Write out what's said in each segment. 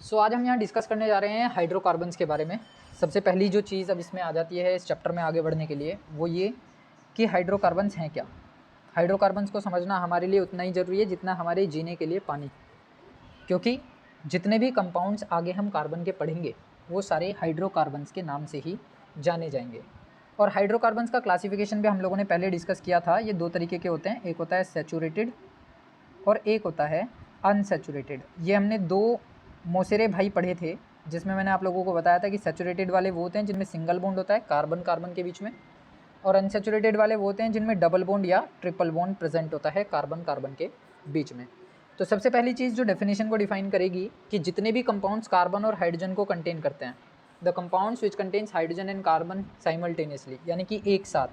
आज हम यहाँ डिस्कस करने जा रहे हैं हाइड्रोकार्बन्स के बारे में। सबसे पहली जो चीज़ अब इसमें आ जाती है इस चैप्टर में आगे बढ़ने के लिए वो ये कि हाइड्रोकार्बन्स हैं क्या। हाइड्रोकार्बन्स को समझना हमारे लिए उतना ही ज़रूरी है जितना हमारे जीने के लिए पानी, क्योंकि जितने भी कंपाउंड्स आगे हम कार्बन के पढ़ेंगे वो सारे हाइड्रोकार्बन्स के नाम से ही जाने जाएंगे। और हाइड्रोकार्बन्स का क्लासिफिकेशन भी हम लोगों ने पहले डिस्कस किया था। ये दो तरीके के होते हैं, एक होता है सैचुरेटेड और एक होता है अनसैचुरेटेड। ये हमने दो मोसेरे भाई पढ़े थे, जिसमें मैंने आप लोगों को बताया था कि सैचुरेटेड वाले वो होते हैं जिनमें सिंगल बॉन्ड होता है कार्बन कार्बन के बीच में, और अनसैचुरेटेड वाले वो होते हैं जिनमें डबल बॉन्ड या ट्रिपल बॉन्ड प्रेजेंट होता है कार्बन कार्बन के बीच में। तो सबसे पहली चीज़ जो डेफिनेशन को डिफाइन करेगी कि जितने भी कंपाउंड्स कार्बन और हाइड्रोजन को कंटेन करते हैं, the compounds which contains hydrogen and carbon simultaneously, यानी कि एक साथ,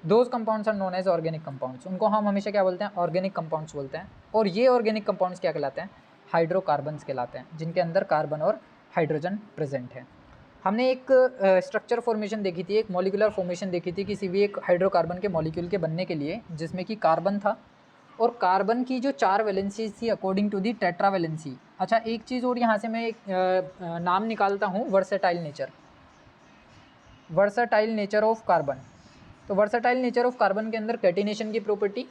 those compounds are known as organic compounds. उनको हम हमेशा क्या बोलते हैं? ऑर्गेनिक कंपाउंड्स बोलते हैं। और ये ऑर्गेनिक कंपाउंड्स क्या कहलाते हैं? हाइड्रोकार्बन्स कहलाते हैं, जिनके अंदर कार्बन और हाइड्रोजन प्रेजेंट है। हमने एक स्ट्रक्चर फॉर्मेशन देखी थी, एक मॉलिक्यूलर फॉर्मेशन देखी थी किसी भी एक हाइड्रोकार्बन के मॉलिक्यूल के बनने के लिए, जिसमें कि कार्बन था और कार्बन की जो 4 वैलेंसीज थी अकॉर्डिंग टू दी टेट्रावैलेंसी। अच्छा, एक चीज़ और यहाँ से मैं एक नाम निकालता हूँ, versatile nature. Versatile nature of carbon. तो वर्सेटाइल नेचर ऑफ कार्बन के अंदर कैटिनेशन की प्रॉपर्टी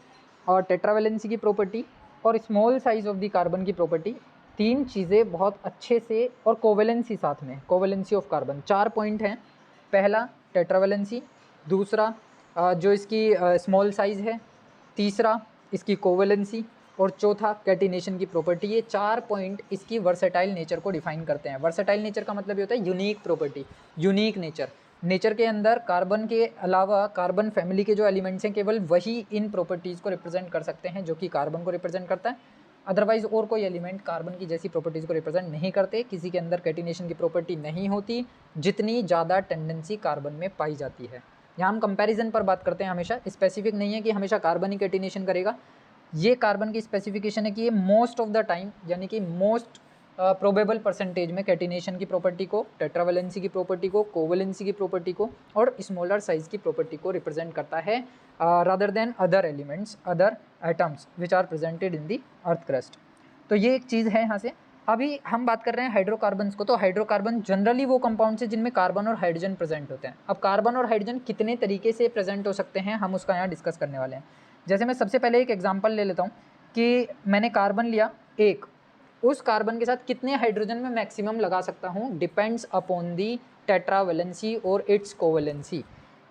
और टेट्रावैलेंसी की प्रॉपर्टी और small size of the carbon की प्रॉपर्टी, तीन चीज़ें बहुत अच्छे से, और कोवेलेंसी साथ में, कोवेलेंसी ऑफ कार्बन 4 पॉइंट हैं। पहला टेट्रावैलेंसी, दूसरा जो इसकी स्मॉल साइज है, तीसरा इसकी कोवेलेंसी, और चौथा कैटिनेशन की प्रॉपर्टी। ये 4 पॉइंट इसकी वर्सेटाइल नेचर को डिफाइन करते हैं। वर्सेटाइल नेचर का मतलब ये होता है unique property, unique nature. Nature के अंदर कार्बन के अलावा कार्बन फैमिली के जो एलिमेंट्स हैं केवल वही इन प्रॉपर्टीज़ को रिप्रेजेंट कर सकते हैं जो कि कार्बन को रिप्रेजेंट करता है। अदरवाइज और कोई एलिमेंट कार्बन की जैसी प्रॉपर्टीज़ को रिप्रेजेंट नहीं करते। किसी के अंदर कैटिनेशन की प्रॉपर्टी नहीं होती, जितनी ज़्यादा टेंडेंसी कार्बन में पाई जाती है। यहाँ हम कंपैरिजन पर बात करते हैं, हमेशा स्पेसिफिक नहीं है कि हमेशा कार्बन ही कैटिनेशन करेगा। ये कार्बन की स्पेसिफिकेशन है कि ये मोस्ट ऑफ द टाइम, यानी कि मोस्ट प्रोबेबल परसेंटेज में कैटिनेशन की प्रॉपर्टी को, टेट्रावैलेंसी की प्रॉपर्टी को, कोवेलेंसी की प्रॉपर्टी को और स्मॉलर साइज की प्रॉपर्टी को रिप्रेजेंट करता है, rather than other elements, other atoms which are presented in the earth crust. तो ये एक चीज़ है यहाँ से। अभी हम बात कर रहे हैं हाइड्रोकार्बन्स को। तो हाइड्रोकार्बन जनरली वो कंपाउंड्स है जिनमें कार्बन और हाइड्रोजन प्रेजेंट होते हैं। अब कार्बन और हाइड्रोजन कितने तरीके से प्रेजेंट हो सकते हैं, हम उसका यहाँ डिस्कस करने वाले हैं। जैसे मैं सबसे पहले एक एग्जांपल ले लेता हूँ कि मैंने कार्बन लिया एक, उस कार्बन के साथ कितने हाइड्रोजन में मैक्सिमम लगा सकता हूँ, डिपेंड्स अपॉन दी टेट्रावैलेंसी और इट्स कोवेलेंसी।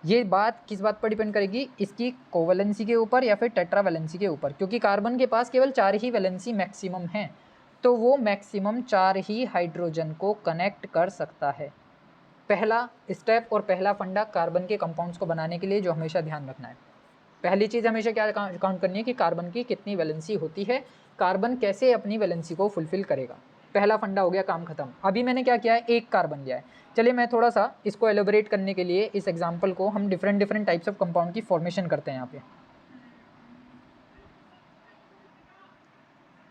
ये बात किस बात पर डिपेंड करेगी? इसकी कोवेलेंसी के ऊपर या फिर टेट्रावैलेंसी के ऊपर, क्योंकि कार्बन के पास केवल 4 ही वैलेंसी मैक्सिमम है, तो वो मैक्सिमम 4 ही हाइड्रोजन को कनेक्ट कर सकता है। पहला स्टेप और पहला फंडा कार्बन के कंपाउंड्स को बनाने के लिए जो हमेशा ध्यान रखना है, पहली चीज़ हमेशा क्या काउंट करनी है कि कार्बन की कितनी वैलेंसी होती है, कार्बन कैसे अपनी वैलेंसी को फुलफिल करेगा। पहला फंडा हो गया, काम खत्म। अभी मैंने क्या किया है, एक कार्बन लिया है। चलिए मैं थोड़ा सा इसको एलोबरेट करने के लिए इस एग्जांपल को हम डिफरेंट टाइप्स ऑफ कंपाउंड की फॉर्मेशन करते हैं यहाँ पे।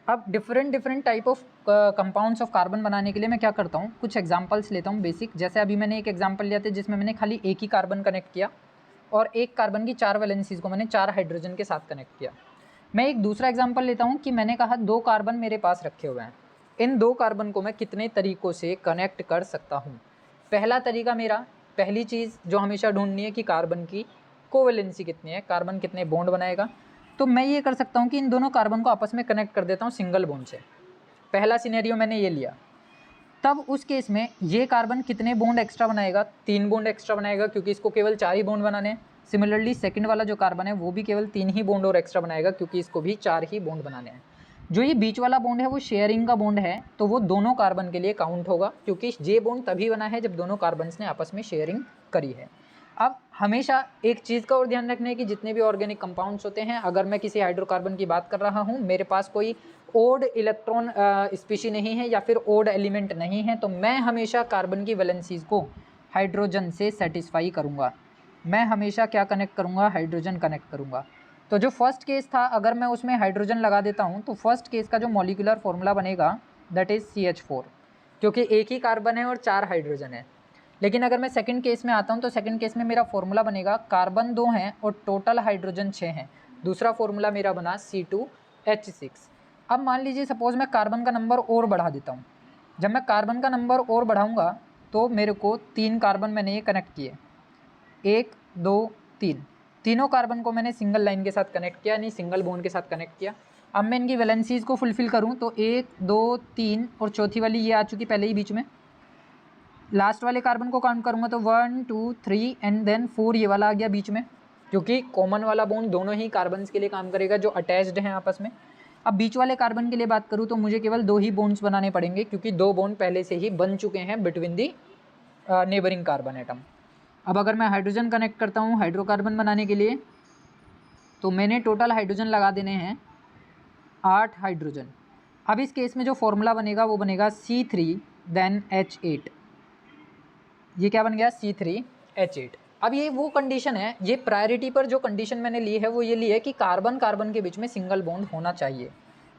अब different type of compounds of carbon बनाने के लिए मैं क्या करता हूँ, कुछ एग्जांपल्स लेता हूँ बेसिक। जैसे अभी मैंने एक एग्जांपल लिया था जिसमें मैंने खाली एक ही कार्बन कनेक्ट किया और एक कार्बन की 4 वैलेंसीज को मैंने 4 हाइड्रोजन के साथ कनेक्ट किया। मैं एक दूसरा एग्जांपल लेता हूँ कि मैंने कहा 2 कार्बन मेरे पास रखे हुए हैं, इन 2 कार्बन को मैं कितने तरीक़ों से कनेक्ट कर सकता हूँ। पहला तरीका मेरा, पहली चीज़ जो हमेशा ढूंढनी है कि कार्बन की कोवेलेंसी कितनी है, कार्बन कितने बॉन्ड बनाएगा। तो मैं ये कर सकता हूँ कि इन दोनों कार्बन को आपस में कनेक्ट कर देता हूँ सिंगल बॉन्ड से। पहला सिनेरियो मैंने ये लिया। तब उस केस में ये कार्बन कितने बॉन्ड एक्स्ट्रा बनाएगा? 3 बॉन्ड एक्स्ट्रा बनाएगा, क्योंकि इसको केवल 4 ही बॉन्ड बनाने हैं। सिमिलरली सेकंड वाला जो कार्बन है वो भी केवल 3 ही बॉन्ड और एक्स्ट्रा बनाएगा, क्योंकि इसको भी 4 ही बॉन्ड बनाने हैं। जो ये बीच वाला बॉन्ड है वो शेयरिंग का बॉन्ड है, तो वो दोनों कार्बन के लिए काउंट होगा, क्योंकि ये बॉन्ड तभी बना है जब दोनों कार्बन्स ने आपस में शेयरिंग करी है। अब हमेशा एक चीज़ का और ध्यान रखना है कि जितने भी ऑर्गेनिक कंपाउंड्स होते हैं, अगर मैं किसी हाइड्रोकार्बन की बात कर रहा हूँ, मेरे पास कोई ओड इलेक्ट्रॉन स्पीशी नहीं है या फिर ओड एलिमेंट नहीं है, तो मैं हमेशा कार्बन की वैलेंसीज को हाइड्रोजन से सेटिस्फाई करूँगा। मैं हमेशा क्या कनेक्ट करूँगा? हाइड्रोजन कनेक्ट करूँगा। तो जो फर्स्ट केस था, अगर मैं उसमें हाइड्रोजन लगा देता हूँ तो फर्स्ट केस का जो मॉलिक्यूलर फॉर्मूला बनेगा दैट इज़ CH4, क्योंकि एक ही कार्बन है और 4 हाइड्रोजन है। लेकिन अगर मैं सेकंड केस में आता हूँ तो सेकंड केस में मेरा फॉर्मूला बनेगा, कार्बन 2 हैं और टोटल हाइड्रोजन 6 हैं। दूसरा फॉर्मूला मेरा बना C2H6। अब मान लीजिए सपोज मैं कार्बन का नंबर और बढ़ा देता हूँ, जब मैं कार्बन का नंबर और बढ़ाऊंगा तो मेरे को 3 कार्बन मैंने ये कनेक्ट किए, 1 2 3, तीनों कार्बन को मैंने सिंगल लाइन के साथ कनेक्ट किया, यानी सिंगल बॉन्ड के साथ कनेक्ट किया। अब मैं इनकी वैलेंसीज को फुलफिल करूँ तो 1 2 3 और चौथी वाली ये आ चुकी पहले ही बीच में। लास्ट वाले कार्बन को काउंट करूँगा तो 1 2 3 एंड देन 4 ये वाला आ गया बीच में, क्योंकि कॉमन वाला बॉन्ड दोनों ही कार्बन्स के लिए काम करेगा जो अटैच्ड हैं आपस में। अब बीच वाले कार्बन के लिए बात करूँ तो मुझे केवल 2 ही बॉन्ड्स बनाने पड़ेंगे, क्योंकि 2 बॉन्ड पहले से ही बन चुके हैं between the neighbouring carbon atom. अब अगर मैं हाइड्रोजन कनेक्ट करता हूँ हाइड्रोकार्बन बनाने के लिए, तो मैंने टोटल हाइड्रोजन लगा देने हैं 8 हाइड्रोजन। अब इस केस में जो फॉर्मूला बनेगा वो बनेगा C3 देन H8। ये क्या बन गया, C3H8। अब ये वो कंडीशन है, ये प्रायोरिटी पर जो कंडीशन मैंने ली है वो ये ली है कि कार्बन कार्बन के बीच में सिंगल बॉन्ड होना चाहिए।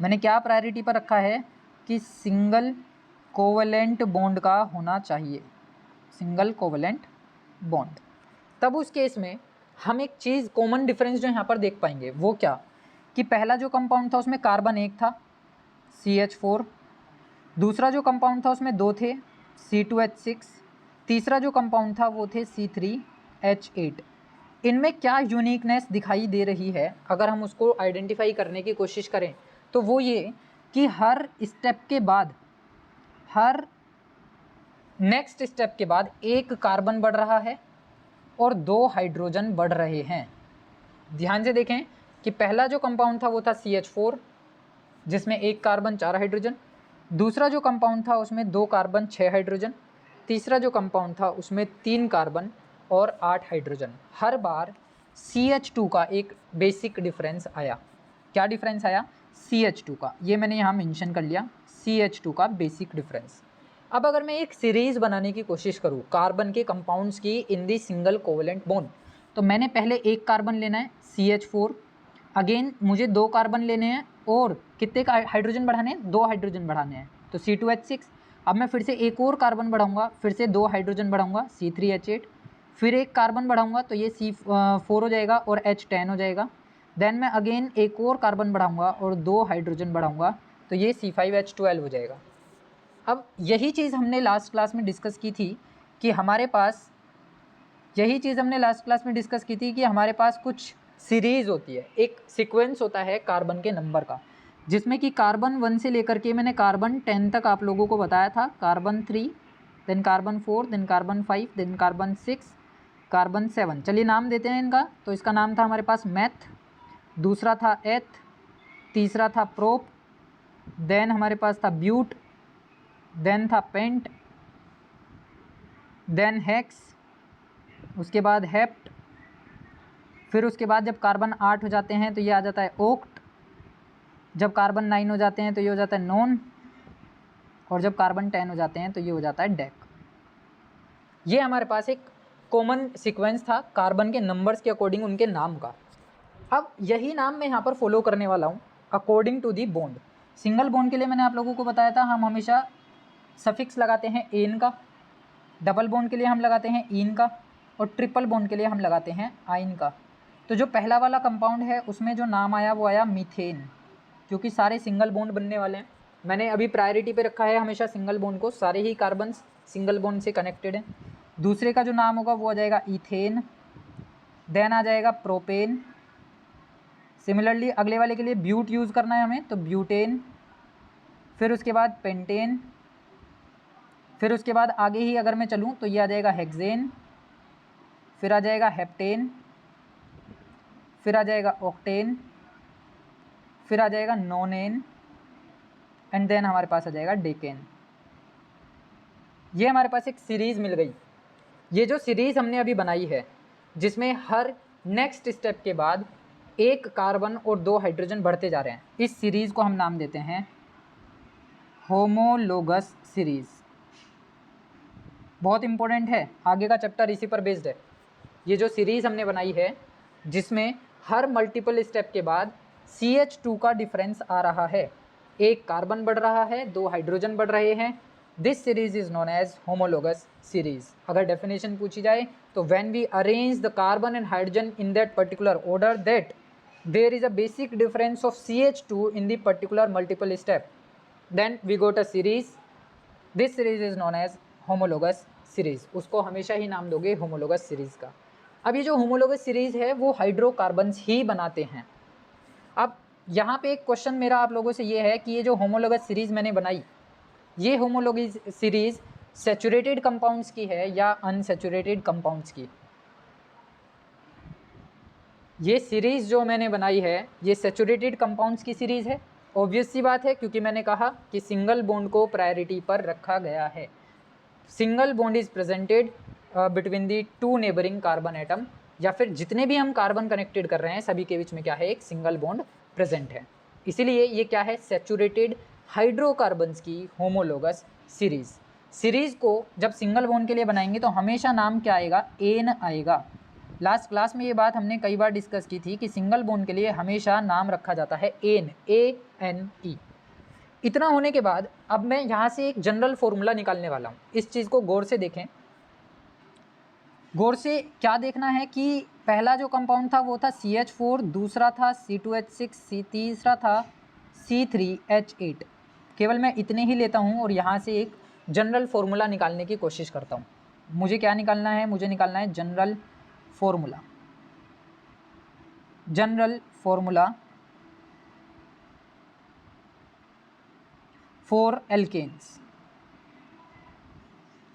मैंने क्या प्रायोरिटी पर रखा है कि सिंगल कोवलेंट बॉन्ड का होना चाहिए, सिंगल कोवलेंट बॉन्ड। तब उस केस में हम एक चीज़ कॉमन डिफरेंस जो यहाँ पर देख पाएंगे वो क्या, कि पहला जो कंपाउंड था उसमें कार्बन 1 था CH4, दूसरा जो कंपाउंड था उसमें 2 थे C2H6, तीसरा जो कंपाउंड था वो थे C3H8। इनमें क्या यूनिकनेस दिखाई दे रही है अगर हम उसको आइडेंटिफाई करने की कोशिश करें तो वो ये कि हर स्टेप के बाद, हर नेक्स्ट स्टेप के बाद एक कार्बन बढ़ रहा है और 2 हाइड्रोजन बढ़ रहे हैं। ध्यान से देखें कि पहला जो कंपाउंड था वो था CH4 जिसमें 1 कार्बन 4 हाइड्रोजन, दूसरा जो कंपाउंड था उसमें 2 कार्बन 6 हाइड्रोजन, तीसरा जो कंपाउंड था उसमें 3 कार्बन और 8 हाइड्रोजन। हर बार CH2 का एक बेसिक डिफरेंस आया। क्या डिफरेंस आया, CH2 का, ये मैंने यहाँ मेंशन कर लिया, CH2 का बेसिक डिफरेंस। अब अगर मैं एक सीरीज़ बनाने की कोशिश करूँ कार्बन के कंपाउंड्स की इन दी सिंगल कोवलेंट बॉन्ड, तो मैंने पहले 1 कार्बन लेना है CH4, अगेन मुझे 2 कार्बन लेने हैं और कितने हाइड्रोजन बढ़ाने हैं, 2 हाइड्रोजन बढ़ाने हैं तो C2H6। अब मैं फिर से एक और कार्बन बढ़ाऊंगा, फिर से 2 हाइड्रोजन बढ़ाऊंगा C3H8, फिर एक कार्बन बढ़ाऊंगा तो ये C4 हो जाएगा और H10 हो जाएगा। देन मैं अगेन एक और कार्बन बढ़ाऊंगा और 2 हाइड्रोजन बढ़ाऊंगा तो ये C5H12 हो जाएगा। अब यही चीज़ हमने लास्ट क्लास में डिस्कस की थी कि हमारे पास, यही चीज़ हमने लास्ट क्लास में डिस्कस की थी कि हमारे पास कुछ सीरीज़ होती है, एक सीक्वेंस होता है कार्बन के नंबर का, जिसमें कि कार्बन 1 से लेकर के मैंने कार्बन 10 तक आप लोगों को बताया था, carbon 3 then carbon 4 then carbon 5 then carbon 6 carbon 7। चलिए नाम देते हैं इनका। तो इसका नाम था हमारे पास मैथ, दूसरा था एथ, तीसरा था प्रोप, देन हमारे पास था ब्यूट, देन था पेंट, देन हेक्स, उसके बाद हेप्ट, फिर उसके बाद जब कार्बन 8 हो जाते हैं तो ये आ जाता है ओक्ट, जब कार्बन 9 हो जाते हैं तो ये हो जाता है नॉन, और जब कार्बन 10 हो जाते हैं तो ये हो जाता है डेक। ये हमारे पास एक कॉमन सीक्वेंस था कार्बन के नंबर्स के अकॉर्डिंग उनके नाम का। अब यही नाम मैं यहाँ पर फॉलो करने वाला हूँ according to the bond. Single bond के लिए मैंने आप लोगों को बताया था हम हमेशा सफिक्स लगाते हैं एन का, डबल बॉन्ड के लिए हम लगाते हैं इन का, और ट्रिपल बॉन्ड के लिए हम लगाते हैं आइन का। तो जो पहला वाला कंपाउंड है उसमें जो नाम आया वो आया मीथेन, क्योंकि सारे सिंगल बॉन्ड बनने वाले हैं। मैंने अभी प्रायोरिटी पे रखा है हमेशा सिंगल बॉन्ड को, सारे ही कार्बन सिंगल बॉन्ड से कनेक्टेड हैं। दूसरे का जो नाम होगा वो आ जाएगा इथेन, देन आ जाएगा प्रोपेन। सिमिलरली अगले वाले के लिए ब्यूट यूज़ करना है हमें तो ब्यूटेन, फिर उसके बाद पेंटेन, फिर उसके बाद आगे ही अगर मैं चलूँ तो ये आ जाएगा हेक्सेन, फिर आ जाएगा हेप्टेन, फिर आ जाएगा ऑक्टेन, फिर आ जाएगा नोनेन, एंड देन हमारे पास आ जाएगा डेकेन। ये हमारे पास एक सीरीज़ मिल गई। ये जो सीरीज़ हमने अभी बनाई है जिसमें हर नेक्स्ट स्टेप के बाद एक कार्बन और 2 हाइड्रोजन बढ़ते जा रहे हैं, इस सीरीज़ को हम नाम देते हैं होमोलोगस सीरीज़। बहुत इंपॉर्टेंट है, आगे का चैप्टर इसी पर बेस्ड है। ये जो सीरीज़ हमने बनाई है जिसमें हर मल्टीपल स्टेप के बाद CH2 का डिफरेंस आ रहा है, एक कार्बन बढ़ रहा है, 2 हाइड्रोजन बढ़ रहे हैं, this series is known as homologous series. अगर डेफिनेशन पूछी जाए तो when we arrange the carbon and hydrogen in that particular order that there is a basic difference of CH2 in the particular multiple step, then we got a series this series is known as homologous series, उसको हमेशा ही नाम दोगे homologous series का। अब ये जो homologous series है वो हाइड्रोकार्बन्स ही बनाते हैं। अब यहाँ पे एक क्वेश्चन मेरा आप लोगों से ये है कि ये जो होमोलोगस सीरीज मैंने बनाई, ये होमोलोगस सीरीज सैचुरेटेड कंपाउंड्स की है या अनसैचुरेटेड कंपाउंड्स की? ये सीरीज़ जो मैंने बनाई है ये सैचुरेटेड कंपाउंड्स की सीरीज़ है। ऑब्वियस सी बात है, क्योंकि मैंने कहा कि सिंगल बॉन्ड को प्रायोरिटी पर रखा गया है। Single bond is presented between the two neighbouring carbon atom, या फिर जितने भी हम कार्बन कनेक्टेड कर रहे हैं सभी के बीच में क्या है, एक सिंगल बॉन्ड प्रेजेंट है। इसीलिए ये क्या है, सैचुरेटेड हाइड्रोकार्बन्स की होमोलोगस सीरीज़। सीरीज़ को जब सिंगल बॉन्ड के लिए बनाएंगे तो हमेशा नाम क्या आएगा, एन आएगा। लास्ट क्लास में ये बात हमने कई बार डिस्कस की थी कि सिंगल बॉन्ड के लिए हमेशा नाम रखा जाता है एन, ANE। इतना होने के बाद अब मैं यहाँ से एक जनरल फॉर्मूला निकालने वाला हूँ। इस चीज़ को गौर से देखें। गौर से क्या देखना है कि पहला जो कंपाउंड था वो था CH4, दूसरा था C2H6, तीसरा था C3H8। केवल मैं इतने ही लेता हूँ और यहाँ से एक जनरल फॉर्मूला निकालने की कोशिश करता हूँ। मुझे क्या निकालना है, मुझे निकालना है general formula. General formula for alkanes.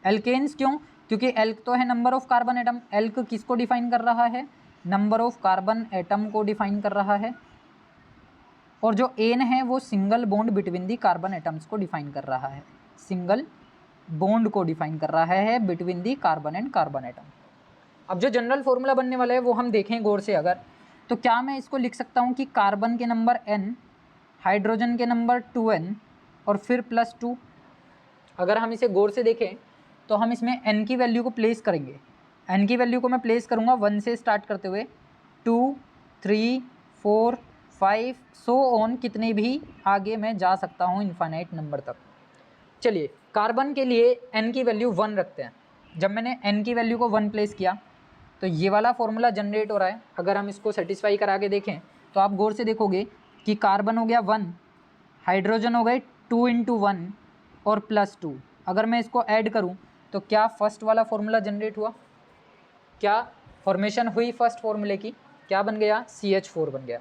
Alkanes क्यों, क्योंकि एल्क तो है नंबर ऑफ कार्बन एटम। एल्क किसको डिफाइन कर रहा है, नंबर ऑफ कार्बन एटम को डिफाइन कर रहा है। और जो एन है वो single bond between the carbon atoms को डिफाइन कर रहा है, सिंगल बॉन्ड को डिफाइन कर रहा है between the carbon and carbon atom. अब जो जनरल फॉर्मूला बनने वाला है वो हम देखें गौर से अगर, तो क्या मैं इसको लिख सकता हूँ कि कार्बन के नंबर n, हाइड्रोजन के नंबर 2n और फिर +2। अगर हम इसे गौर से देखें तो हम इसमें n की वैल्यू को प्लेस करेंगे। n की वैल्यू को मैं प्लेस करूँगा 1 से स्टार्ट करते हुए 2, 3, 4, 5 सो ऑन, कितने भी आगे मैं जा सकता हूँ इनफाइनाइट नंबर तक। चलिए कार्बन के लिए n की वैल्यू 1 रखते हैं। जब मैंने n की वैल्यू को 1 प्लेस किया तो ये वाला फॉर्मूला जनरेट हो रहा है। अगर हम इसको सेटिस्फाई करा के देखें तो आप गौर से देखोगे कि कार्बन हो गया 1, हाइड्रोजन हो गए 2 × 1 और +2। अगर मैं इसको ऐड करूं तो क्या फर्स्ट वाला फॉर्मूला जनरेट हुआ, क्या फॉर्मेशन हुई फर्स्ट फॉर्मूले की, क्या बन गया, CH4 बन गया।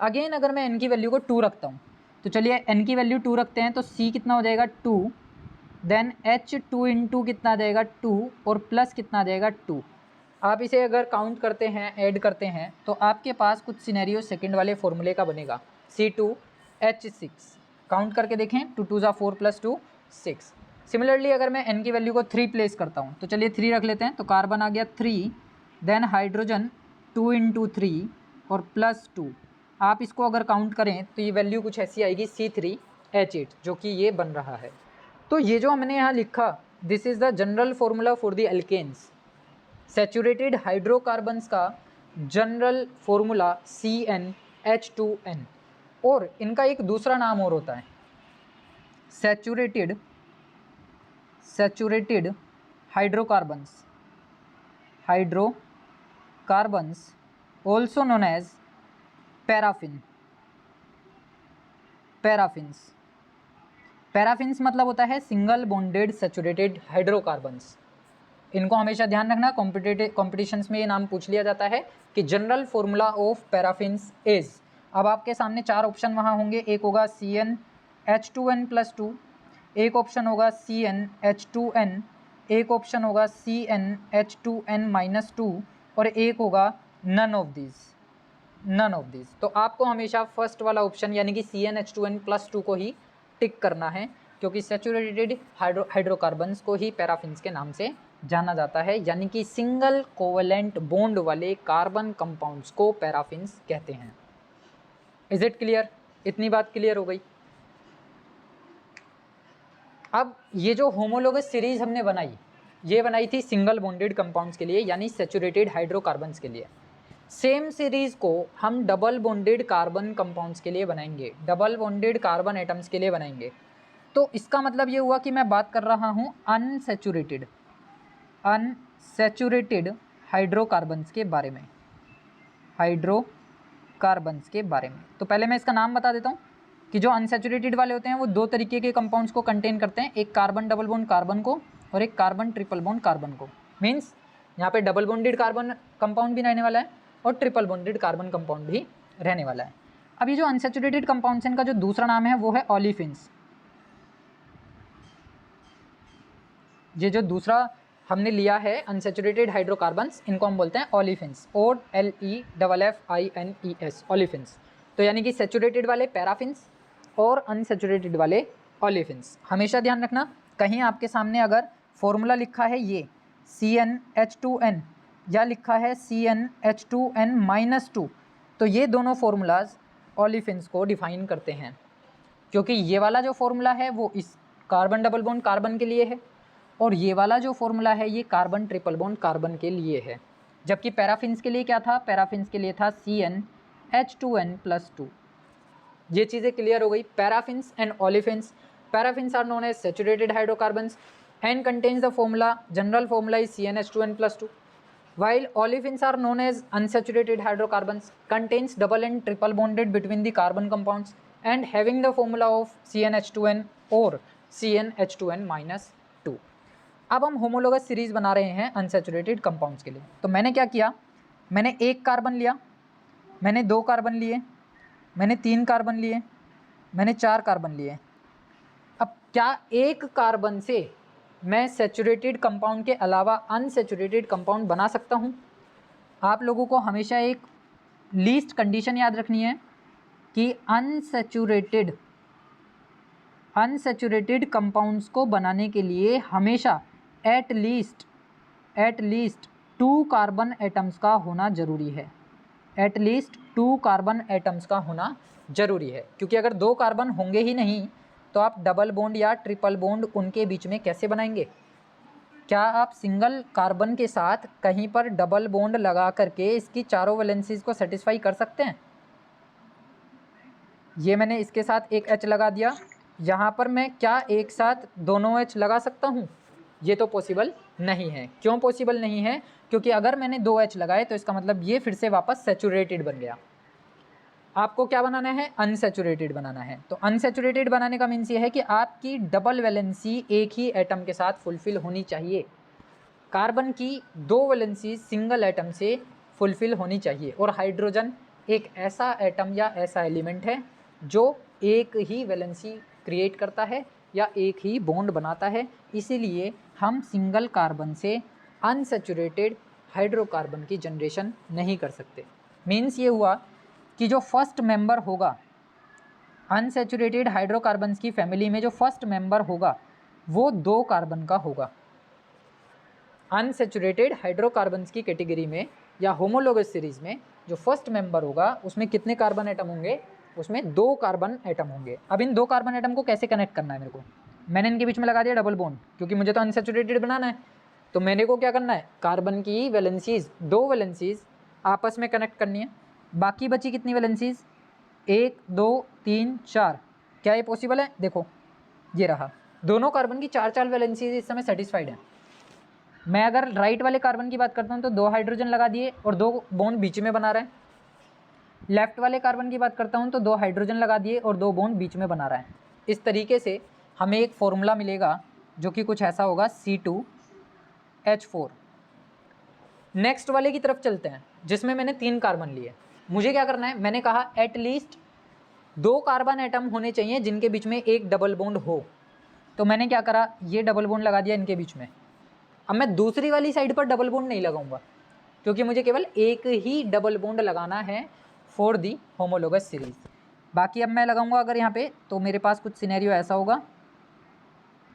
अगेन अगर मैं n की वैल्यू को 2 रखता हूँ तो चलिए n की वैल्यू 2 रखते हैं तो C कितना हो जाएगा 2, देन H2 × कितना आ जाएगा 2 और प्लस कितना आ जाएगा 2। आप इसे अगर काउंट करते हैं, ऐड करते हैं तो आपके पास कुछ सिनेरियो सेकंड वाले फॉर्मूले का बनेगा, C2H6। काउंट करके देखें, 2 2 4 +2 6। सिमिलरली अगर मैं n की वैल्यू को 3 प्लेस करता हूँ तो चलिए 3 रख लेते हैं, तो कार्बन आ गया 3, देन हाइड्रोजन 2 × 3 और +2। आप इसको अगर काउंट करें तो ये वैल्यू कुछ ऐसी आएगी C3H8, जो कि ये बन रहा है। तो ये जो हमने यहाँ लिखा, this is the general formula for the alkanes. Saturated hydrocarbons का जनरल फॉर्मूला CnH2n, और इनका एक दूसरा नाम और होता है saturated hydrocarbons, also known as paraffins मतलब होता है सिंगल बॉन्डेड सैचुरेटेड हाइड्रोकार्बन्स। इनको हमेशा ध्यान रखना, कॉम्पिटिशन्स में ये नाम पूछ लिया जाता है कि general formula of paraffins is. अब आपके सामने 4 ऑप्शन वहाँ होंगे, एक होगा CnH2n+2, एक ऑप्शन होगा CnH2n, एक ऑप्शन होगा CnH2n-2 और एक होगा नन ऑफ दिस। तो आपको हमेशा फर्स्ट वाला ऑप्शन यानी कि CnH2n+2 को ही टिक करना है, क्योंकि सैचुरेटेड हाइड्रोकार्बन्स को ही पैराफिन्स के नाम से जाना जाता है, यानी कि सिंगल कोवेलेंट बॉन्ड वाले कार्बन कंपाउंड्स को पैराफिन्स कहते हैं। Is it clear? इतनी बात क्लियर हो गई। अब ये जो होमोलोगस सीरीज हमने बनाई, ये बनाई थी सिंगल बॉन्डेड कंपाउंड्स के लिए, यानी सैचुरेटेड हाइड्रोकार्बन्स के लिए। सेम सीरीज को हम डबल बॉन्डेड कार्बन कंपाउंड्स के लिए बनाएंगे, डबल बॉन्डेड कार्बन एटम्स के लिए बनाएंगे। तो इसका मतलब ये हुआ कि मैं बात कर रहा हूँ अनसैचुरेटेड हाइड्रोकार्बन्स के बारे में, तो पहले मैं इसका नाम बता देता हूँ। कि जो अनसैचुरेटेड वाले होते हैं वो दो तरीके के कंपाउंड्स को कंटेन करते हैं, एक कार्बन डबल बॉन्ड कार्बन को और एक कार्बन ट्रिपल बॉन्ड कार्बन को। मीन्स यहाँ पे डबल बॉन्डेड कार्बन कंपाउंड भी रहने वाला है और ट्रिपल बॉन्डेड कार्बन कंपाउंड भी रहने वाला है। अब ये जो अनसैचुरेटेड कंपाउंड्स हैं इनका जो दूसरा नाम है वो है ओलिफिन्स। ये जो दूसरा हमने लिया है अनसैचुरेटेड हाइड्रोकार्बन्स, इनको हम बोलते हैं ओलिफिन्स, OLEFFINES, ओलिफिन्स। तो यानी कि सैचुरेटेड वाले पैराफिन्स और अनसैचुरेटेड वाले ओलिफिन्स। हमेशा ध्यान रखना, कहीं आपके सामने अगर फॉर्मूला लिखा है ये CnH2n या लिखा है CnH2n-2, तो ये दोनों फॉर्मूलाज ओलिफिन्स को डिफाइन करते हैं, क्योंकि ये वाला जो फॉर्मूला है वो इस कार्बन डबल बॉन्ड कार्बन के लिए है और ये वाला जो फॉर्मूला है ये कार्बन ट्रिपल बॉन्ड कार्बन के लिए है। जबकि पैराफिन्स के लिए क्या था? पैराफिन्स के लिए था CnH2n+2। ये चीज़ें क्लियर हो गई। Paraffins and olefins, paraffins are known as saturated hydrocarbons and contains the formula, general formula is CnH2n+2, while olefins are known as unsaturated hydrocarbons, contains double and triple bonded between the carbon compounds and having the formula of CnH2n or CnH2n-2। अब हम homologous series बना रहे हैं unsaturated compounds के लिए। तो मैंने क्या किया, मैंने एक कार्बन लिया, मैंने दो कार्बन लिए, मैंने तीन कार्बन लिए, मैंने चार कार्बन लिए। अब क्या एक कार्बन से मैं सैचुरेटेड कंपाउंड के अलावा अनसैचुरेटेड कंपाउंड बना सकता हूँ? आप लोगों को हमेशा एक लीस्ट कंडीशन याद रखनी है कि अनसैचुरेटेड कंपाउंड्स को बनाने के लिए हमेशा एट लीस्ट 2 कार्बन एटम्स का होना ज़रूरी है। एट लीस्ट 2 कार्बन एटम्स का होना ज़रूरी है, क्योंकि अगर 2 कार्बन होंगे ही नहीं तो आप डबल बॉन्ड या ट्रिपल बॉन्ड उनके बीच में कैसे बनाएंगे? क्या आप सिंगल कार्बन के साथ कहीं पर डबल बॉन्ड लगा करके इसकी चारों वैलेंसीज को सेटिस्फाई कर सकते हैं? ये मैंने इसके साथ एक H लगा दिया, यहाँ पर मैं क्या एक साथ दोनों H लगा सकता हूँ? ये तो पॉसिबल नहीं है। क्यों पॉसिबल नहीं है? क्योंकि अगर मैंने 2 H लगाए तो इसका मतलब ये फिर से वापस सैचुरेटेड बन गया। आपको क्या बनाना है? अनसैचुरेटेड बनाना है। तो अनसैचुरेटेड बनाने का मीन्स ये है कि आपकी डबल वैलेंसी एक ही एटम के साथ फुलफिल होनी चाहिए। कार्बन की 2 वैलेंसी सिंगल एटम से फुलफिल होनी चाहिए। और हाइड्रोजन एक ऐसा एटम या ऐसा एलिमेंट है जो एक ही वैलेंसी क्रिएट करता है या एक ही बॉन्ड बनाता है, इसीलिए हम सिंगल कार्बन से अनसैचुरेटेड हाइड्रोकार्बन की जनरेशन नहीं कर सकते। मीन्स ये हुआ कि जो फर्स्ट मेंबर होगा अनसैचुरेटेड हाइड्रोकार्बन्स की फैमिली में, जो फर्स्ट मेंबर होगा वो 2 कार्बन का होगा। अनसैचुरेटेड हाइड्रोकार्बन्स की कैटेगरी में या होमोलोगस सीरीज में जो फर्स्ट मेंबर होगा उसमें कितने कार्बन एटम होंगे? उसमें 2 कार्बन एटम होंगे। अब इन 2 कार्बन एटम को कैसे कनेक्ट करना है मेरे को? मैंने इनके बीच में लगा दिया डबल बॉन्ड, क्योंकि मुझे तो अनसैचुरेटेड बनाना है। तो मेरे को क्या करना है? कार्बन की वैलेंसीज, 2 वैलेंसीज आपस में कनेक्ट करनी है। बाकी बची कितनी वैलेंसीज? 1 2 3 4। क्या ये पॉसिबल है? देखो ये रहा, दोनों कार्बन की 4 वैलेंसीज इस समय सेटिस्फाइड है। मैं अगर राइट वाले कार्बन की बात करता हूँ तो 2 हाइड्रोजन लगा दिए और 2 बॉन्ड बीच में बना रहा है। लेफ्ट वाले कार्बन की बात करता हूँ तो 2 हाइड्रोजन लगा दिए और 2 बॉन्ड बीच में बना रहा है। इस तरीके से हमें एक फॉर्मूला मिलेगा जो कि कुछ ऐसा होगा C2H4। नेक्स्ट वाले की तरफ चलते हैं जिसमें मैंने 3 कार्बन लिए। मुझे क्या करना है? मैंने कहा एटलीस्ट 2 कार्बन एटम होने चाहिए जिनके बीच में एक डबल बॉन्ड हो। तो मैंने क्या करा? ये डबल बॉन्ड लगा दिया इनके बीच में। अब मैं दूसरी वाली साइड पर डबल बॉन्ड नहीं लगाऊंगा, क्योंकि मुझे केवल एक ही डबल बॉन्ड लगाना है फॉर दी होमोलोगस सीरीज। बाकी अब मैं लगाऊंगा अगर यहाँ पे, तो मेरे पास कुछ सिनेरियो ऐसा होगा,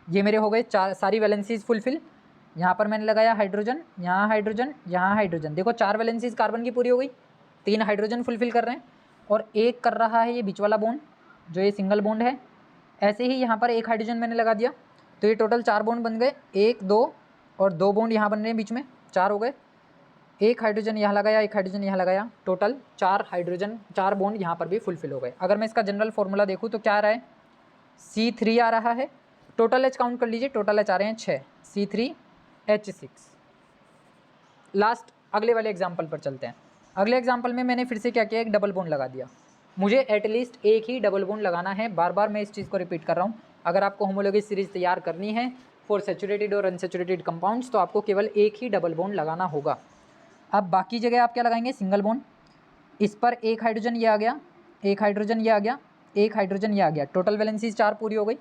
ये मेरे हो गए सारी वैलेंसीज फुलफिल। यहाँ पर मैंने लगाया हाइड्रोजन, यहाँ हाइड्रोजन, यहाँ हाइड्रोजन। देखो 4 वैलेंसीज कार्बन की पूरी हो गई, 3 हाइड्रोजन फुलफिल कर रहे हैं और एक कर रहा है ये बीच वाला बॉन्ड जो ये सिंगल बॉन्ड है। ऐसे ही यहाँ पर एक हाइड्रोजन मैंने लगा दिया, तो ये टोटल 4 बॉन्ड बन गए, 1 2 और 2 बॉन्ड यहाँ बन रहे हैं बीच में, 4 हो गए। एक हाइड्रोजन यहाँ लगाया, एक हाइड्रोजन यहाँ लगाया, टोटल 4 हाइड्रोजन, 4 बॉन्ड यहाँ पर भी फुलफिल हो गए। अगर मैं इसका जनरल फॉर्मूला देखूँ तो क्या आ रहा है? C3 आ रहा है। टोटल एच काउंट कर लीजिए, टोटल एच आ रहे हैं 6, C3H6। लास्ट अगले वाले एग्जाम्पल पर चलते हैं। अगले एग्जाम्पल में मैंने फिर से क्या किया? एक डबल बॉन्ड लगा दिया। मुझे एटलीस्ट एक ही डबल बॉन्ड लगाना है। बार बार मैं इस चीज़ को रिपीट कर रहा हूँ। अगर आपको होमोलॉगस सीरीज तैयार करनी है फॉर सैचुरेटेड और अनसैचुरेटेड कंपाउंड्स, तो आपको केवल एक ही डबल बॉन्ड लगाना होगा। अब बाकी जगह आप क्या लगाएंगे? Single bond. इस पर एक हाइड्रोजन ये आ गया, एक हाइड्रोजन ये आ गया, एक हाइड्रोजन ये आ गया, टोटल वैलेंसीज 4 पूरी हो गई।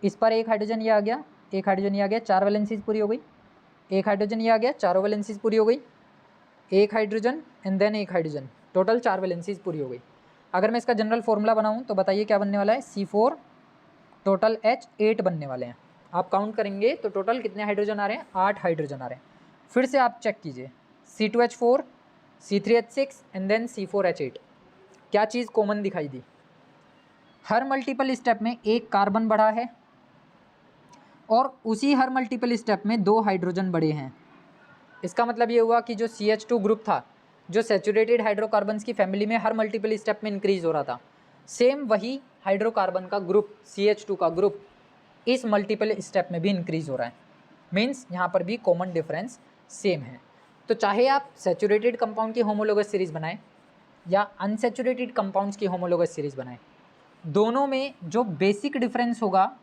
इस पर एक हाइड्रोजन ये आ गया, एक हाइड्रोजन ये आ गया, 4 वैलेंसीज पूरी हो गई। एक हाइड्रोजन ये आ गया, चारों वैलेंसीज पूरी हो गई। एक हाइड्रोजन एंड देन एक हाइड्रोजन, टोटल 4 वैलेंसीज पूरी हो गई। अगर मैं इसका जनरल फॉर्मूला बनाऊँ तो बताइए क्या बनने वाला है? C4 टोटल H8 बनने वाले हैं। आप काउंट करेंगे तो टोटल कितने हाइड्रोजन आ रहे हैं? 8 हाइड्रोजन आ रहे हैं। फिर से आप चेक कीजिए, C2H4, C3H6 and then C4H8। क्या चीज़ कॉमन दिखाई दी? हर मल्टीपल स्टेप में एक कार्बन बढ़ा है और उसी हर मल्टीपल स्टेप में 2 हाइड्रोजन बढ़े हैं। इसका मतलब ये हुआ कि जो CH2 ग्रुप था, जो सैचुरेटेड हाइड्रोकार्बन्स की फैमिली में हर मल्टीपल स्टेप में इंक्रीज हो रहा था, सेम वही हाइड्रोकार्बन का ग्रुप CH2 का ग्रुप इस मल्टीपल स्टेप में भी इंक्रीज हो रहा है। मीन्स यहाँ पर भी कॉमन डिफरेंस सेम है। तो चाहे आप सैचुरेटेड कंपाउंड की होमोलोगस सीरीज बनाएं या अनसैचुरेटेड कंपाउंड्स की होमोलोगस सीरीज बनाएं, दोनों में जो बेसिक डिफरेंस होगा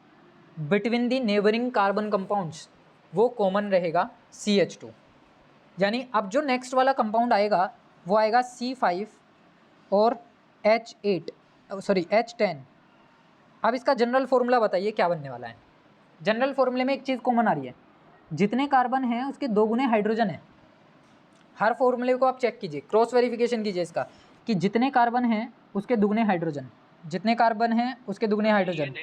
between the neighbouring carbon compounds वो कॉमन रहेगा CH2। यानी अब जो नेक्स्ट वाला कंपाउंड आएगा वो आएगा C5 और H10। अब इसका जनरल फॉर्मूला बताइए क्या बनने वाला है? जनरल फॉर्मूले में एक चीज़ कॉमन आ रही है, जितने कार्बन हैं उसके 2 गुने हाइड्रोजन है। हर फॉर्मूले को आप चेक कीजिए, क्रॉस वेरिफिकेशन कीजिए इसका कि जितने कार्बन हैं उसके दुगने हाइड्रोजन, जितने कार्बन हैं उसके दुगने हाइड्रोजन,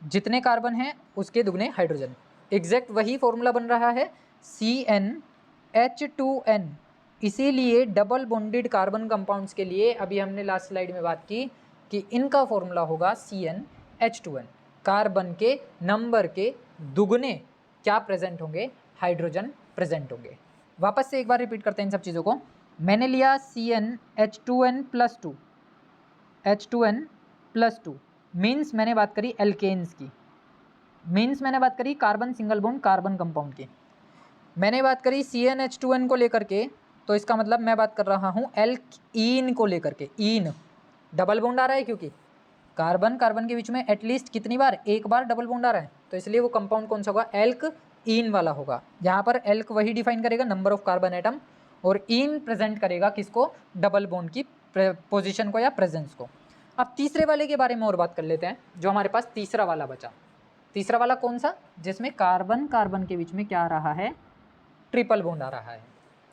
जितने कार्बन हैं उसके दुगने हाइड्रोजन। एग्जैक्ट वही फॉर्मूला बन रहा है CnH2n। इसीलिए डबल बॉन्डेड कार्बन कंपाउंड्स के लिए अभी हमने लास्ट स्लाइड में बात की कि इनका फॉर्मूला होगा CnH2n। कार्बन के नंबर के दुगने क्या प्रेजेंट होंगे? हाइड्रोजन प्रेजेंट होंगे। वापस से एक बार रिपीट करते हैं इन सब चीज़ों को। मैंने लिया CnH2n+2, H2n+2 मीन्स मैंने बात करी एल्केन्स की, मीन्स मैंने बात करी carbon single bond carbon compound की। मैंने बात करी CnH2n को लेकर के, तो इसका मतलब मैं बात कर रहा हूँ एल्कीन को लेकर के। ईन डबल बॉन्ड आ रहा है क्योंकि कार्बन कार्बन के बीच में एटलीस्ट कितनी बार? एक बार डबल बॉन्ड आ रहा है, तो इसलिए वो कंपाउंड कौन सा होगा? एल्क ईन वाला होगा। यहाँ पर एल्क वही डिफाइन करेगा नंबर ऑफ कार्बन एटम, और ईन प्रेजेंट करेगा किसको? डबल बॉन्ड की पोजीशन को या प्रेजेंस को। अब तीसरे वाले के बारे में और बात कर लेते हैं, जो हमारे पास तीसरा वाला बचा। तीसरा वाला कौन सा? जिसमें कार्बन कार्बन के बीच में क्या आ रहा है? ट्रिपल बॉन्ड आ रहा है।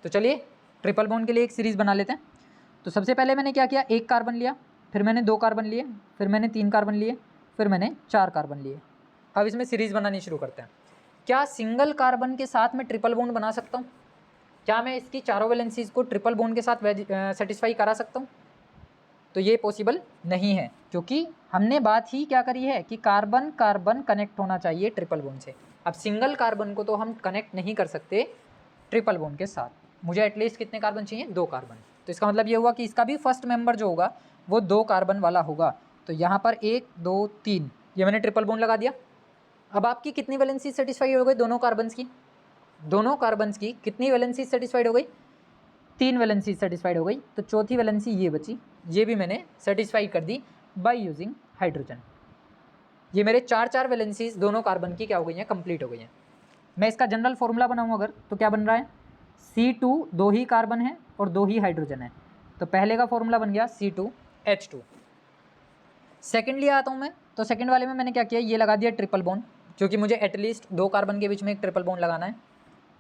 तो चलिए ट्रिपल बॉन्ड के लिए एक सीरीज़ बना लेते हैं। तो सबसे पहले मैंने क्या किया? एक कार्बन लिया, फिर मैंने 2 कार्बन लिए, फिर मैंने 3 कार्बन लिए, फिर मैंने 4 कार्बन लिए। अब इसमें सीरीज़ बनानी शुरू करते हैं। क्या सिंगल कार्बन के साथ मैं ट्रिपल बॉन्ड बना सकता हूँ? क्या मैं इसकी चारों वैलेंसीज को ट्रिपल बॉन्ड के साथ सेटिस्फाई करा सकता हूँ? तो ये पॉसिबल नहीं है, क्योंकि हमने बात ही क्या करी है कि कार्बन कार्बन कनेक्ट होना चाहिए ट्रिपल बॉन्ड से। अब सिंगल कार्बन को तो हम कनेक्ट नहीं कर सकते ट्रिपल बॉन्ड के साथ, मुझे एटलीस्ट कितने कार्बन चाहिए? 2 कार्बन। तो इसका मतलब ये हुआ कि इसका भी फर्स्ट मेंबर जो होगा वो 2 कार्बन वाला होगा। तो यहाँ पर 1 2 3 ये मैंने ट्रिपल बॉन्ड लगा दिया। अब आपकी कितनी वैलेंसी सेटिस्फाई हो गई? दोनों कार्बन्स की, दोनों कार्बन्स की कितनी वैलेंसी सेटिस्फाइड हो गई? 3 वैलेंसी सेटिस्फाइड हो गई। तो चौथी वैलेंसी ये बची, ये भी मैंने सेटिस्फाई कर दी बाय यूजिंग हाइड्रोजन। ये मेरे 4 वैलेंसीज दोनों कार्बन की क्या हो गई हैं? कंप्लीट हो गई हैं। मैं इसका जनरल फॉर्मूला बनाऊँ अगर, तो क्या बन रहा है? C2 2 ही कार्बन है और 2 ही हाइड्रोजन है, तो पहले का फॉर्मूला बन गया C2H2। सेकेंडली आता हूँ मैं, तो सेकेंड वाले में मैंने क्या किया? ये लगा दिया ट्रिपल बॉन्ड, क्योंकि मुझे एटलीस्ट 2 कार्बन के बीच में एक ट्रिपल बॉन्ड लगाना है।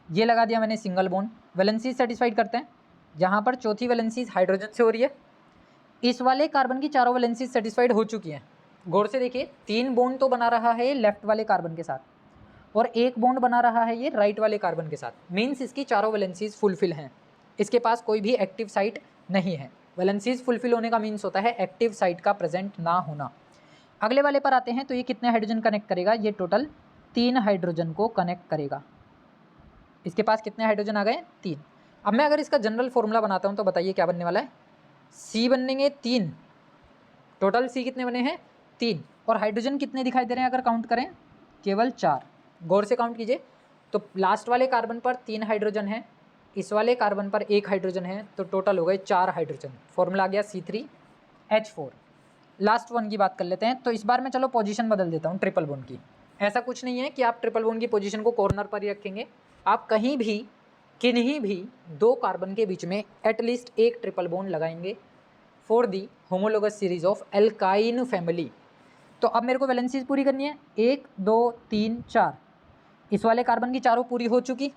ये लगा दिया मैंने सिंगल बॉन्ड। वैलेंसीज सेटिस्फाइड करते हैं, यहाँ पर चौथी वैलेंसीज हाइड्रोजन से हो रही है। इस वाले कार्बन की चारों वैलेंसीज सेटिस्फाइड हो चुकी हैं। गौर से देखिए, 3 बॉन्ड तो बना रहा है लेफ्ट वाले कार्बन के साथ, और 1 बॉन्ड बना रहा है ये राइट वाले कार्बन के साथ। मीन्स इसकी चारों वैलेंसीज फुलफिल हैं, इसके पास कोई भी एक्टिव साइट नहीं है। वैलेंसीज फुलफिल होने का मीन्स होता है एक्टिव साइट का प्रेजेंट ना होना। अगले वाले पर आते हैं, तो ये कितने हाइड्रोजन कनेक्ट करेगा? ये टोटल 3 हाइड्रोजन को कनेक्ट करेगा। इसके पास कितने हाइड्रोजन आ गए? 3। अब मैं अगर इसका जनरल फॉर्मूला बनाता हूँ तो बताइए क्या बनने वाला है? C बनेंगे 3, टोटल C कितने बने हैं? 3। और हाइड्रोजन कितने दिखाई दे रहे हैं अगर काउंट करें? केवल 4। गौर से काउंट कीजिए, तो लास्ट वाले कार्बन पर 3 हाइड्रोजन है, इस वाले कार्बन पर 1 हाइड्रोजन है, तो टोटल हो गए 4 हाइड्रोजन। फॉर्मूला आ गया C3 H4। लास्ट वन की बात कर लेते हैं। तो इस बार मैं चलो पोजीशन बदल देता हूँ ट्रिपल बॉन्ड की। ऐसा कुछ नहीं है कि आप ट्रिपल बॉन्ड की पोजीशन को कॉर्नर पर ही रखेंगे, आप कहीं भी किन्हीं भी दो कार्बन के बीच में एटलीस्ट एक ट्रिपल बॉन्ड लगाएंगे for the homologous series of alkyne family. तो अब मेरे को वैलेंसीज पूरी करनी है, 1 2 3 4। इस वाले कार्बन की चारों पूरी हो चुकी,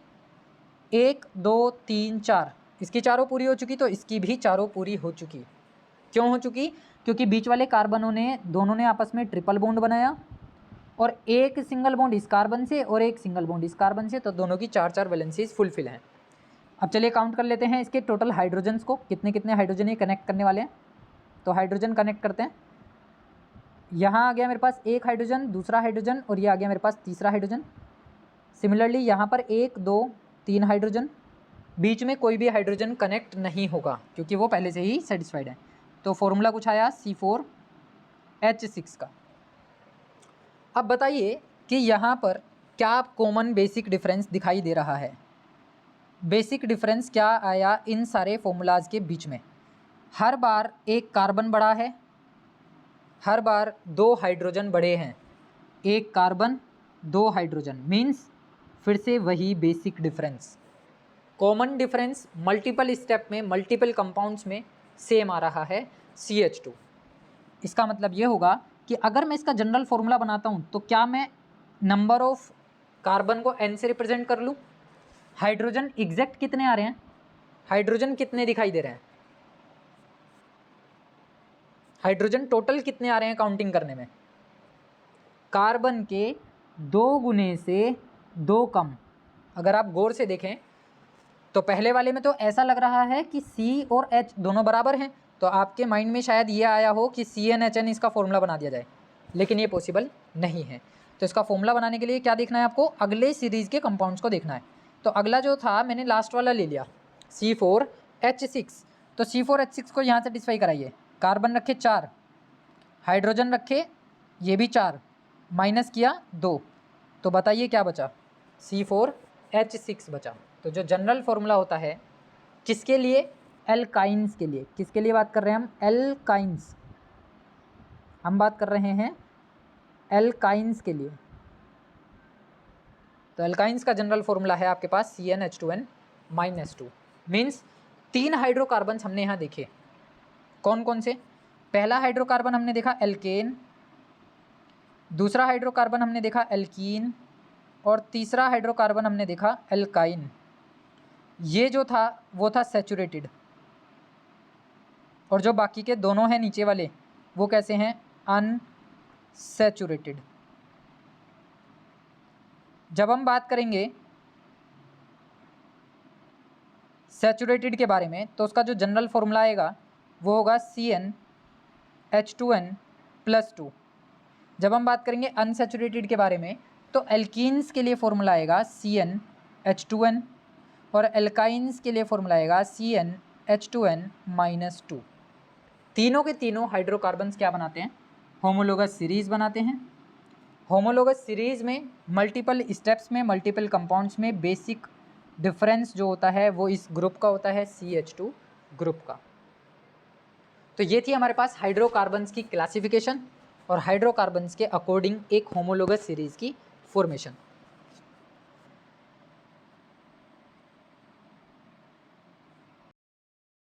1 2 3 4, इसकी चारों पूरी हो चुकी, तो इसकी भी चारों पूरी हो चुकी। क्यों हो चुकी? क्योंकि बीच वाले कार्बनों ने दोनों ने आपस में ट्रिपल बॉन्ड बनाया और एक सिंगल बॉन्ड इस कार्बन से और एक सिंगल बॉन्ड इस कार्बन से, तो दोनों की 4 वैलेंसीज फुलफिल हैं। अब चलिए काउंट कर लेते हैं इसके टोटल हाइड्रोजन्स को, कितने कितने हाइड्रोजन ये कनेक्ट करने वाले हैं। तो हाइड्रोजन कनेक्ट करते हैं। यहाँ आ गया मेरे पास एक हाइड्रोजन, दूसरा हाइड्रोजन, और ये आ गया मेरे पास तीसरा हाइड्रोजन। सिमिलरली यहाँ पर 1 2 3 हाइड्रोजन, बीच में कोई भी हाइड्रोजन कनेक्ट नहीं होगा क्योंकि वो पहले से ही सेटिस्फाइड है। तो फॉर्मूला कुछ आया C4H6 का। अब बताइए कि यहाँ पर क्या कॉमन बेसिक डिफरेंस दिखाई दे रहा है? बेसिक डिफरेंस क्या आया इन सारे फॉर्मूलाज के बीच में? हर बार एक कार्बन बढ़ा है, हर बार 2 हाइड्रोजन बढ़े हैं। एक कार्बन 2 हाइड्रोजन मीन्स फिर से वही basic difference. Common difference multiple step में मल्टीपल कंपाउंड्स में सेम आ रहा है CH2। इसका मतलब ये होगा कि अगर मैं इसका जनरल फॉर्मूला बनाता हूँ तो क्या मैं नंबर ऑफ कार्बन को n से रिप्रेजेंट कर लूँ? हाइड्रोजन एग्जैक्ट कितने आ रहे हैं? हाइड्रोजन कितने दिखाई दे रहे हैं? हाइड्रोजन टोटल कितने आ रहे हैं काउंटिंग करने में? कार्बन के 2 गुने से 2 कम। अगर आप गौर से देखें तो पहले वाले में तो ऐसा लग रहा है कि C और H दोनों बराबर हैं, तो आपके माइंड में शायद ये आया हो कि CnHn इसका फॉर्मूला बना दिया जाए, लेकिन ये पॉसिबल नहीं है। तो इसका फॉर्मूला बनाने के लिए क्या देखना है आपको? अगले सीरीज़ के कंपाउंड्स को देखना है। तो अगला जो था मैंने लास्ट वाला ले लिया C4H6। तो C4H6 को यहाँ सेटिस्फाई कराइए। कार्बन रखे 4, हाइड्रोजन रखे ये भी 4, माइनस किया 2, तो बताइए क्या बचा? C4H6 बचा। तो जो जनरल फॉर्मूला होता है किसके लिए? एल्काइंस के लिए। किसके लिए बात कर रहे हैं हम? एल्काइंस। हम बात कर रहे हैं एल्काइंस के लिए। तो एल्काइंस का जनरल फॉर्मूला है आपके पास CnH2n-2 मीन्स 3 हाइड्रोकार्बन्स हमने यहाँ देखे। कौन कौन से? पहला हाइड्रोकार्बन हमने देखा एल्केन, दूसरा हाइड्रोकार्बन हमने देखा एल्कीन, और तीसरा हाइड्रोकार्बन हमने देखा एल्काइन। ये जो था वो था सैचुरेटेड, और जो बाकी के दोनों हैं नीचे वाले वो कैसे हैं? अनसैचुरेटेड। जब हम बात करेंगे सैचुरेटेड के बारे में तो उसका जो जनरल फॉर्मूला आएगा वो होगा CnH2n+2। जब हम बात करेंगे अनसैचुरेटेड के बारे में तो एल्कीन्स के लिए फॉर्मूला आएगा CnH2n, और एल्काइंस के लिए फॉर्मूला आएगा CnH2n-2। तीनों के तीनों हाइड्रोकार्बन्स क्या बनाते हैं? होमोलोगस सीरीज़ बनाते हैं। होमोलोगस सीरीज़ में मल्टीपल स्टेप्स में मल्टीपल कंपाउंड्स में बेसिक डिफरेंस जो होता है वो इस ग्रुप का होता है CH2 ग्रुप का। तो ये थी हमारे पास हाइड्रोकार्बन्स की क्लासिफिकेशन और हाइड्रोकार्बन्स के अकॉर्डिंग एक होमोलोगस सीरीज़ की फॉर्मेशन।